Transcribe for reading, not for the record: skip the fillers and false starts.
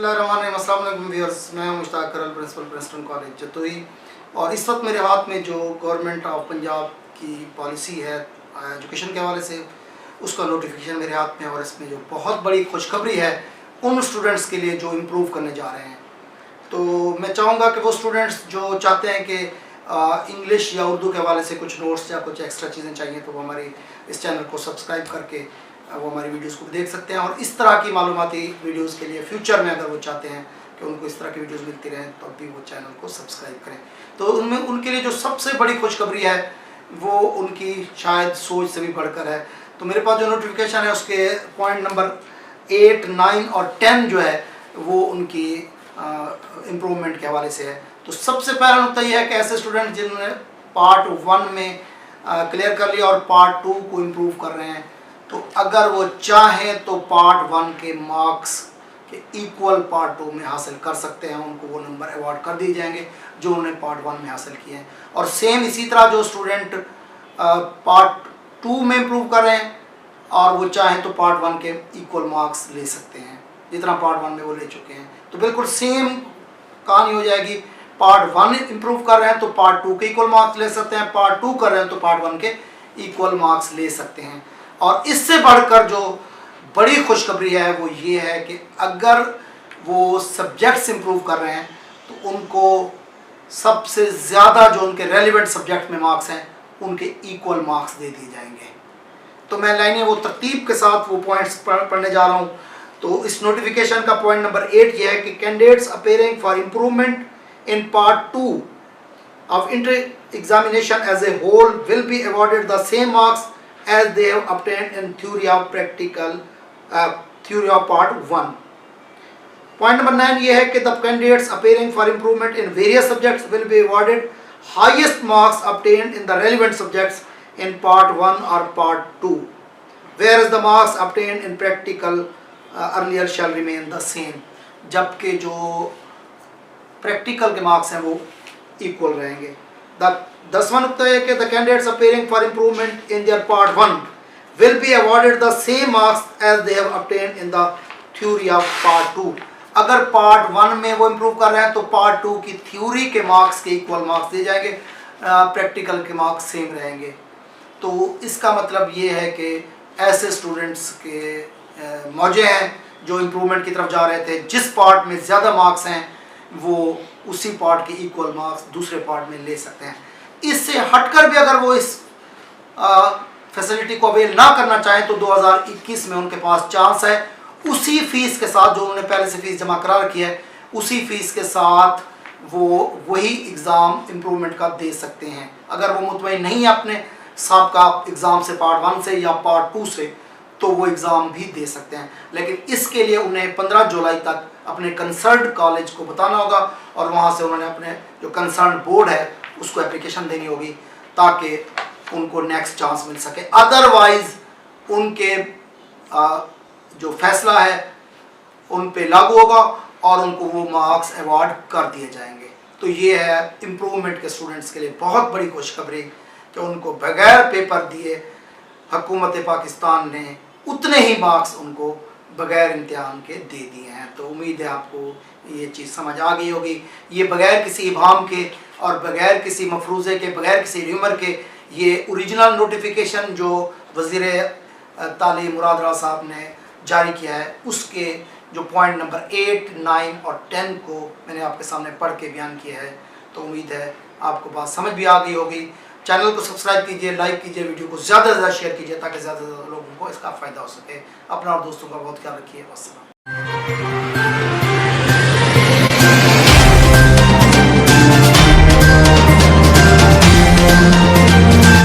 बिस्मिल्लाहिर्रहमानिर्रहीम। अस्सलाम वालेकुम व्यूअर्स, मैं मुश्ताक करल, प्रिंसिपल प्रिंसटन कॉलेज जतोई। और इस वक्त मेरे हाथ में जो गवर्नमेंट ऑफ पंजाब की पॉलिसी है एजुकेशन के हवाले से, उसका नोटिफिकेशन मेरे हाथ में है। और इसमें जो बहुत बड़ी खुशखबरी है उन स्टूडेंट्स के लिए जो इम्प्रूव करने जा रहे हैं। तो मैं चाहूँगा कि वो स्टूडेंट्स जो चाहते हैं कि इंग्लिश या उर्दू के हवाले से कुछ नोट्स या कुछ एक्स्ट्रा चीज़ें चाहिए, तो वो हमारी इस चैनल को सब्सक्राइब करके वो हमारी वीडियोस को देख सकते हैं। और इस तरह की मालूमाती वीडियोस के लिए फ्यूचर में अगर वो चाहते हैं कि उनको इस तरह की वीडियोस मिलती रहें, तो भी वो चैनल को सब्सक्राइब करें। तो उनमें उनके लिए जो सबसे बड़ी खुशखबरी है वो उनकी शायद सोच से भी बढ़कर है। तो मेरे पास जो नोटिफिकेशन है उसके पॉइंट नंबर 8, 9 और 10 जो है वो उनकी इम्प्रूवमेंट के हवाले से है। तो सबसे पहला नुकता यह है कि ऐसे स्टूडेंट जिन्होंने पार्ट 1 में क्लियर कर लिया और पार्ट 2 को इम्प्रूव कर रहे हैं, तो अगर वो चाहें तो पार्ट 1 के मार्क्स के इक्वल पार्ट 2 में हासिल कर सकते हैं। उनको वो नंबर अवार्ड कर दिए जाएंगे जो उन्होंने पार्ट 1 में हासिल किए हैं। और सेम इसी तरह जो स्टूडेंट पार्ट 2 में इम्प्रूव कर रहे हैं और वो चाहें तो पार्ट 1 के इक्वल मार्क्स ले सकते हैं जितना पार्ट 1 में वो ले चुके हैं। तो बिल्कुल सेम कहानी हो जाएगी। पार्ट 1 इम्प्रूव कर रहे हैं तो पार्ट 2 के इक्वल मार्क्स ले सकते हैं, पार्ट 2 कर रहे हैं तो पार्ट 1 के इक्वल मार्क्स ले सकते हैं। और इससे बढ़कर जो बड़ी खुशखबरी है वो ये है कि अगर वो सब्जेक्ट्स इम्प्रूव कर रहे हैं तो उनको सबसे ज़्यादा जो उनके रेलिवेंट सब्जेक्ट में मार्क्स हैं उनके इक्वल मार्क्स दे दिए जाएंगे। तो मैं लाइनें वो तरतीब के साथ वो पॉइंट्स पढ़ने जा रहा हूँ। तो इस नोटिफिकेशन का पॉइंट नंबर 8 ये है कि candidates appearing for improvement in part 2 of inter examination as a whole will be awarded the same marks as they have obtained in theory of part 1. Point number 9 ये है कि the candidates appearing for improvement in various subjects will be awarded highest marks obtained in the relevant subjects in part 1 or part 2, whereas the marks obtained in practical earlier shall remain the same. जबकि जो practical के marks हैं वो equal रहेंगे। 10वां नुकता है कि the candidates appearing for improvement in their part 1 will be awarded the same marks as they have obtained in the theory of part 2। अगर पार्ट 1 में वो इम्प्रूव कर रहे हैं तो पार्ट 2 की थ्योरी के मार्क्स के इक्वल मार्क्स दिए जाएंगे, प्रैक्टिकल के मार्क्स सेम रहेंगे। तो इसका मतलब ये है कि ऐसे स्टूडेंट्स के मौजे हैं जो इम्प्रूवमेंट की तरफ जा रहे थे, जिस पार्ट में ज़्यादा मार्क्स हैं वो उसी पार्ट के इक्वल मार्क्स दूसरे पार्ट में ले सकते हैं। इससे हटकर भी अगर वो इस फैसिलिटी को अवेल ना करना चाहें तो 2021 में उनके पास चांस है उसी फीस के साथ जो उन्होंने पहले से फीस जमा करा रखी है, उसी फीस के साथ वो वही एग्ज़ाम इम्प्रूवमेंट का दे सकते हैं। अगर वो मुतमईन नहीं है अपने साबका एग्ज़ाम से पार्ट 1 से या पार्ट 2 से, तो वो एग्ज़ाम भी दे सकते हैं। लेकिन इसके लिए उन्हें 15 जुलाई तक अपने कंसर्न कॉलेज को बताना होगा और वहाँ से उन्होंने अपने जो कंसर्न बोर्ड है उसको एप्लीकेशन देनी होगी ताकि उनको नेक्स्ट चांस मिल सके। अदरवाइज़ उनके जो फैसला है उन पे लागू होगा और उनको वो मार्क्स अवार्ड कर दिए जाएंगे। तो ये है इम्प्रूवमेंट के स्टूडेंट्स के लिए बहुत बड़ी खुशखबरी कि उनको बगैर पेपर दिए हुकूमत पाकिस्तान ने उतने ही मार्क्स उनको बगैर इम्तिहान के दे दिए हैं। तो उम्मीद है आपको ये चीज़ समझ आ गई होगी। ये बगैर किसी इबाम के और बगैर किसी मफरूज़े के, बगैर किसी र्यूमर के, ये ओरिजिनल नोटिफिकेशन जो वज़ीर तालीम मुराद राव साहब ने जारी किया है, उसके जो पॉइंट नंबर 8, 9 और 10 को मैंने आपके सामने पढ़ के बयान किया है। तो उम्मीद है आपको बात समझ भी आ गई होगी। चैनल को सब्सक्राइब कीजिए, लाइक कीजिए, वीडियो को ज़्यादा से ज़्यादा शेयर कीजिए ताकि ज़्यादा से ज़्यादा लोगों को इसका फ़ायदा हो सके। अपना और दोस्तों का बहुत ख्याल रखिए। वस्सलाम।